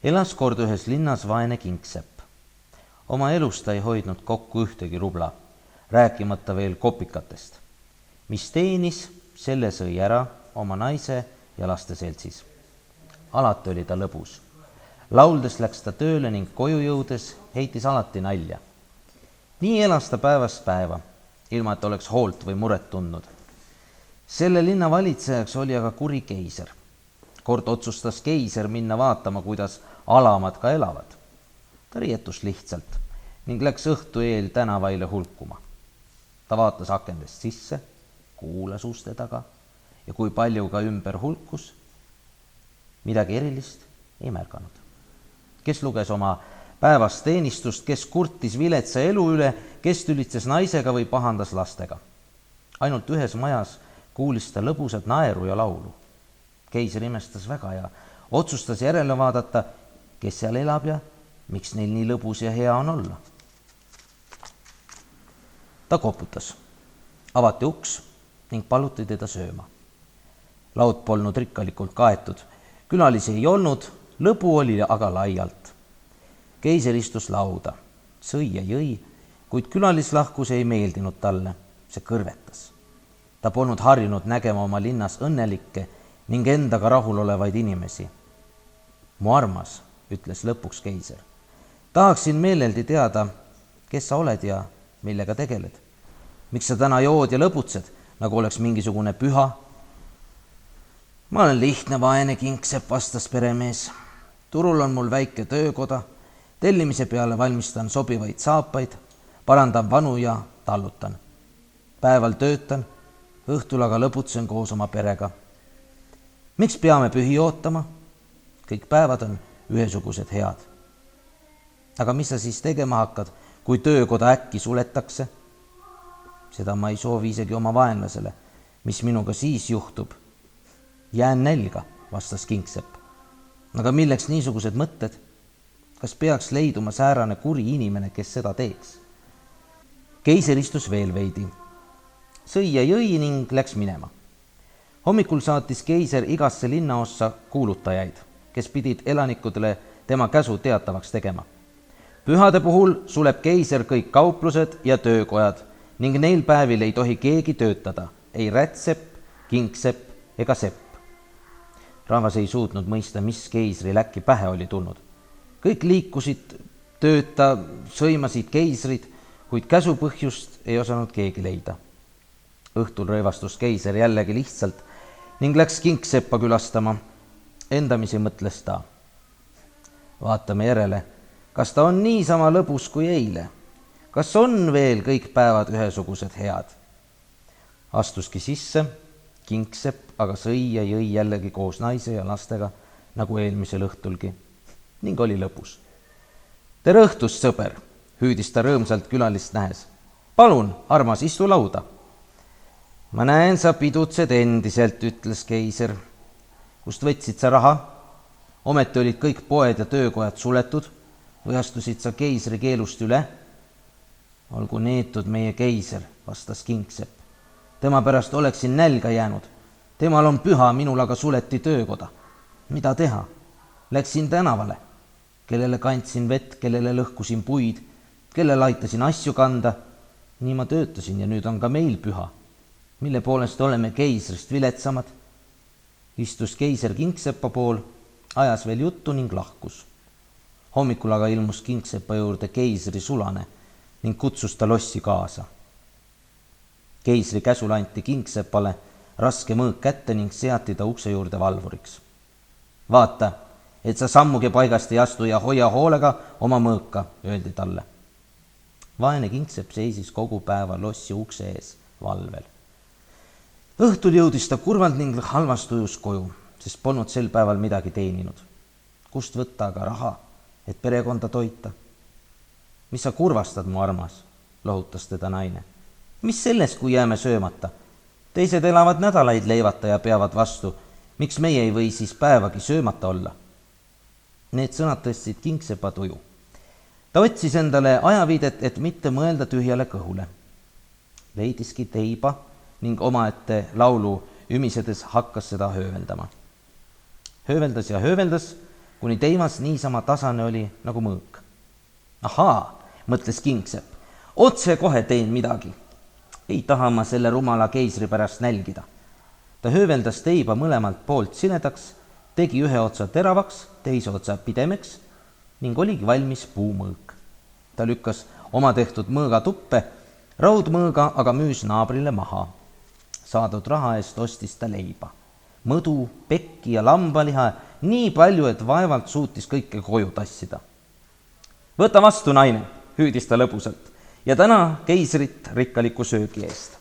Elas kord ühes linnas vaene kingsepp. Oma elust ta ei hoidnud kokku ühtegi rubla, rääkimata veel kopikatest. Mis teenis, selle sõi ära oma naise ja laste seltsis. Alati oli ta lõbus. Lauldes läks ta tööle ning koju jõudes heitis alati nalja. Nii elas ta päevast päeva, ilma et oleks hoolt või muret tundnud. Selle linna valitsejaks oli aga kuri keiser. Kord otsustas keiser minna vaatama, kuidas alamad ka elavad. Ta rietus lihtsalt ning läks õhtu eel tänavaile hulkuma. Ta vaatas akendest sisse, kuulas uste taga ja kui palju ka ümber hulkus, midagi erilist ei märganud. Kes luges oma päevast teenistust, kes kurtis viletsa elu üle, kes tülitses naisega või pahandas lastega. Ainult ühes majas kuulis ta lõbusat naeru ja laulu. Keiser imestas väga ja otsustas järele vaadata, kes seal elab ja miks neil nii lõbus ja hea on olla. Ta koputas, avati uks ning paluti teda sööma. Laud polnud rikkalikult kaetud, külalisi ei olnud, lõbu oli aga laialt. Keiser istus lauda, sõi ja jõi, kuid külalislahkus ei meeldinud talle, see kõrvetas. Ta polnud harjunud nägema oma linnas õnnelikke ning endaga rahul olevaid inimesi. Mu armas, ütles lõpuks keiser, tahaksin meeleldi teada, kes sa oled ja millega tegeled. Miks sa täna jood ja lõbutsed, nagu oleks mingisugune püha? Ma olen lihtne vaene kingsepp, vastas peremees. Turul on mul väike töökoda, tellimise peale valmistan sobivaid saapaid, parandan vanu ja tallutan. Päeval töötan, õhtul aga lõbutsen koos oma perega. Miks peame pühi ootama? Kõik päevad on ühesugused head. Aga mis sa siis tegema hakkad, kui töökoda äkki suletakse? Seda ma ei soovi isegi oma vaenlasele. Mis minuga siis juhtub? Jään nälga, vastas kingsepp. Aga milleks niisugused mõtted? Kas peaks leiduma säärane kuri inimene, kes seda teeks? Keiser istus veel veidi. Sõi ja jõi ning läks minema. Hommikul saatis keiser igasse linnaossa kuulutajaid, kes pidid elanikudele tema käsu teatavaks tegema. Pühade puhul suleb keiser kõik kauplused ja töökojad ning neil päevil ei tohi keegi töötada, ei rätsepp, kingsepp ega sepp. Rahvas ei suutnud mõista, mis keisril äkki pähe oli tulnud. Kõik liikusid tööta, sõimasid keisrid, kuid käsupõhjust ei osanud keegi leida. Õhtul rõivastus keiser jällegi lihtsalt ning läks kingseppa külastama. Endamisi mõtles ta. Vaatame järele, kas ta on niisama lõbus kui eile? Kas on veel kõik päevad ühesugused head? Astuski sisse, kingsepp aga sõi ja jõi jällegi koos naise ja lastega, nagu eelmisel õhtulgi, ning oli lõbus. Tere õhtust, sõber, hüüdis ta rõõmsalt külalist nähes. Palun, armas, istu lauda. Ma näen, sa pidutsed endiselt, ütles keiser. Kust võtsid sa raha? Ometi olid kõik poed ja töökojad suletud või astusid sa keisri keelust üle? Olgu neetud meie keiser, vastas kingsepp. Tema pärast oleksin nälga jäänud. Temal on püha, minul aga suleti töökoda. Mida teha? Läksin tänavale, kellele kandsin vett, kellele lõhkusin puid, kellele aitasin asju kanda. Nii ma töötasin ja nüüd on ka meil püha. Mille poolest oleme keisrist viletsamad? Istus keiser kingseppa pool, ajas veel juttu ning lahkus. Hommikul aga ilmus kingsepa juurde keisri sulane ning kutsus ta lossi kaasa. Keisri käsul anti kingsepale raske mõõk kätte ning seati ta ukse juurde valvuriks. Vaata, et sa sammugi paigast ei astu ja hoia hoolega oma mõõka, öeldi talle. Vaene kingsepp seisis kogu päeva lossi ukse ees valvel. Õhtul jõudis ta kurvalt ning halvast ujus koju, sest polnud sel päeval midagi teeninud. Kust võtta aga raha, et perekonda toita? Mis sa kurvastad, mu armas, lohutas teda naine. Mis sellest, kui jääme söömata? Teised elavad nädalaid leivata ja peavad vastu. Miks meie ei või siis päevagi söömata olla? Need sõnad tõstsid kingsepa tuju. Ta otsis endale ajaviidet, et mitte mõelda tühjale kõhule. Leidiski teiba ning omaette laulu ümisedes hakkas seda hööveldama. Hööveldas ja hööveldas, kuni teimas niisama tasane oli nagu mõõk. Ahaa, mõtles Kingsepp, otsekohe teen midagi. Ei taha ma selle rumala keisri pärast nälgida. Ta hööveldas teiba mõlemalt poolt sinedaks, tegi ühe otsa teravaks, teise otsa pidemeks ning oligi valmis puumõõk. Ta lükkas oma tehtud mõõga tuppe, raudmõõga aga müüs naabrile maha. Saadud raha eest ostis ta leiba, mõdu, pekki ja lambaliha nii palju, et vaevalt suutis kõike koju tassida. Võta vastu, naine, hüüdis ta lõbusalt ja täna keisrit rikkaliku söögi eest.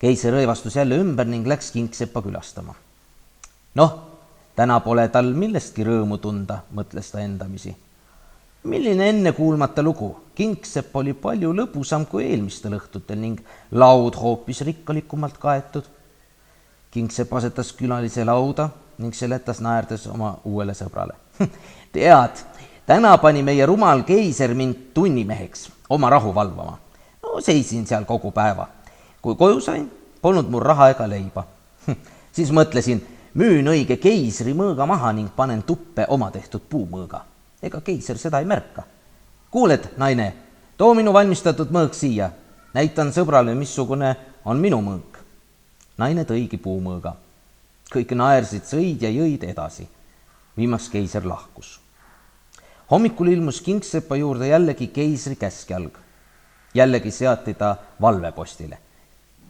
Keiser rõivastus jälle ümber ning läks Kingseppa külastama. Noh, täna pole tal millestki rõõmu tunda, mõtles ta endamisi. Milline ennekuulmata lugu, Kingsepp oli palju lõbusam kui eelmistel õhtutel ning laud hoopis rikkalikumalt kaetud. Kingsepp asetas külalise lauda ning seletas naerdes oma uuele sõbrale. Tead, täna pani meie rumal keiser mind tunnimeheks oma rahu valvama. No seisin seal kogu päeva. Kui koju sain, polnud mul raha ega leiba. Siis mõtlesin, müün õige keisri mõõga maha ning panen tuppe oma tehtud puumõõga. Ega keiser seda ei märka. Kuuled, naine, too minu valmistatud mõõg siia. Näitan sõbrale, missugune on minu mõõg. Naine tõigi puumõõga. Kõik naersid, sõid ja jõid edasi. Viimaks keiser lahkus. Hommikul ilmus Kingseppa juurde jällegi keisri käskjalg. Jällegi seati ta valvepostile.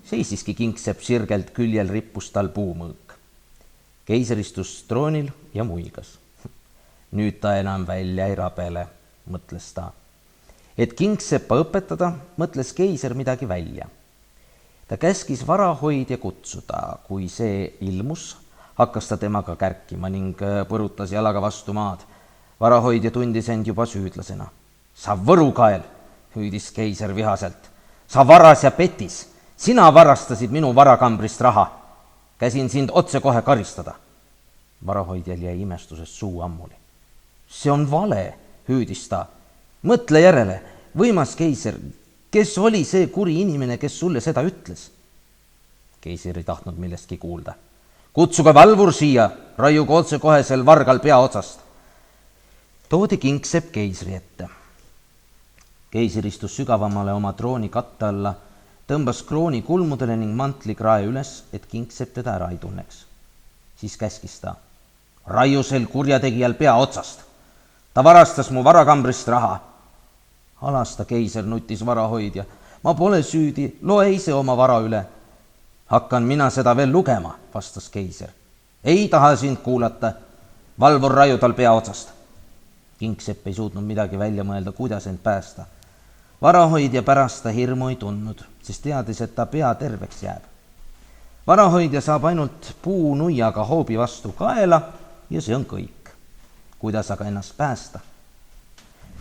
Seisiski Kingsepp sirgelt küljel rippus tal puumõõk. Keiser istus troonil ja muigas. Nüüd ta enam välja ei rabele, mõtles ta. Et Kingseppa õpetada, mõtles keiser midagi välja. Ta käskis varahoidja kutsuda, kui see ilmus, hakkas ta temaga kärkima ning põrutas jalaga vastu maad. Varahoidja tundis end juba süüdlasena. Sa võrukael, hüüdis keiser vihaselt. Sa varas ja petis. Sina varastasid minu varakambrist raha. Käsin sind otsekohe karistada. Varahoidjal jäi imestusest suu ammuli. See on vale, hüüdis ta. Mõtle järele, võimas keiser, kes oli see kuri inimene, kes sulle seda ütles? Keiser ei tahtnud millestki kuulda. Kutsuge valvur siia, raiuge otsekohe sel vargal pea otsast. Toodi Kingsepp keisri ette. Keiser istus sügavamale oma trooni katte alla, tõmbas krooni kulmudele ning mantli krae üles, et Kingsepp teda ära ei tunneks. Siis käskis ta. Raiu sel kurjategijal pea otsast. Ta varastas mu varakambrist raha. Alasta, keiser, nutis varahoidja. Ma pole süüdi, loe ise oma vara üle. Hakkan mina seda veel lugema, vastas keiser. Ei taha sind kuulata. Valvur raiu tal pea otsast. Kingsepp ei suutnud midagi välja mõelda, kuidas end päästa. Varahoidja pärast ta hirmu ei tundnud, sest teadis, et ta pea terveks jääb. Varahoidja saab ainult puunuiaga hoobi vastu kaela ja see on kõik. Kuidas aga ennast päästa?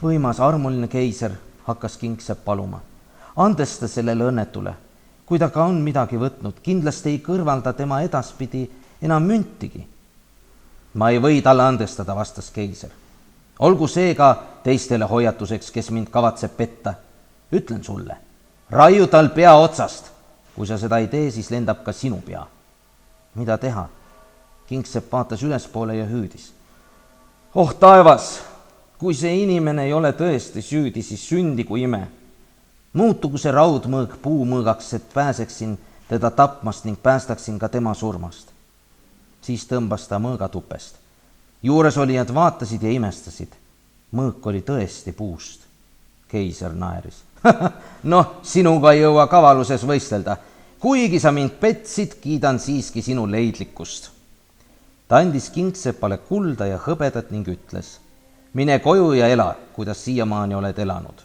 Võimas armuline keiser, hakkas Kingsepp paluma. Andesta sellele õnnetule. Kui ta ka on midagi võtnud, kindlasti ei kõrvalda tema edaspidi enam müntigi. Ma ei või talle andestada, vastas keiser. Olgu see ka teistele hoiatuseks, kes mind kavatseb petta. Ütlen sulle, raiu tal pea otsast. Kui sa seda ei tee, siis lendab ka sinu pea. Mida teha? Kingsepp vaatas ülespoole ja hüüdis. Oh taevas, kui see inimene ei ole tõesti süüdi, siis sündigu ime. Muutugu see raudmõõg puumõõgaks, et pääseksin teda tapmast ning päästaksin ka tema surmast. Siis tõmbas ta mõõga tupest. Juures olijad vaatasid ja imestasid. Mõõk oli tõesti puust. Keiser naeris. Noh, sinuga ei jõua kavaluses võistelda. Kuigi sa mind petsid, kiidan siiski sinu leidlikkust. Ta andis Kingseppale kulda ja hõbedat ning ütles. Mine koju ja ela, kuidas siiamaani oled elanud.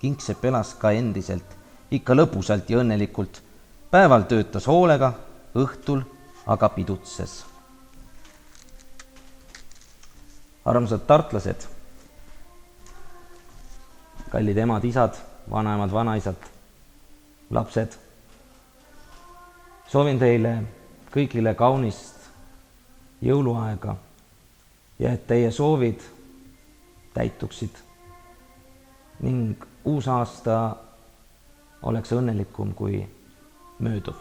Kingsepp elas ka endiselt, ikka lõbusalt ja õnnelikult. Päeval töötas hoolega, õhtul aga pidutses. Armsad tartlased, kallid emad, isad, vanaemad, vanaisad, lapsed, soovin teile kõigile kaunist jõuluaega ja et teie soovid täituksid ning uus aasta oleks õnnelikum kui mööduv.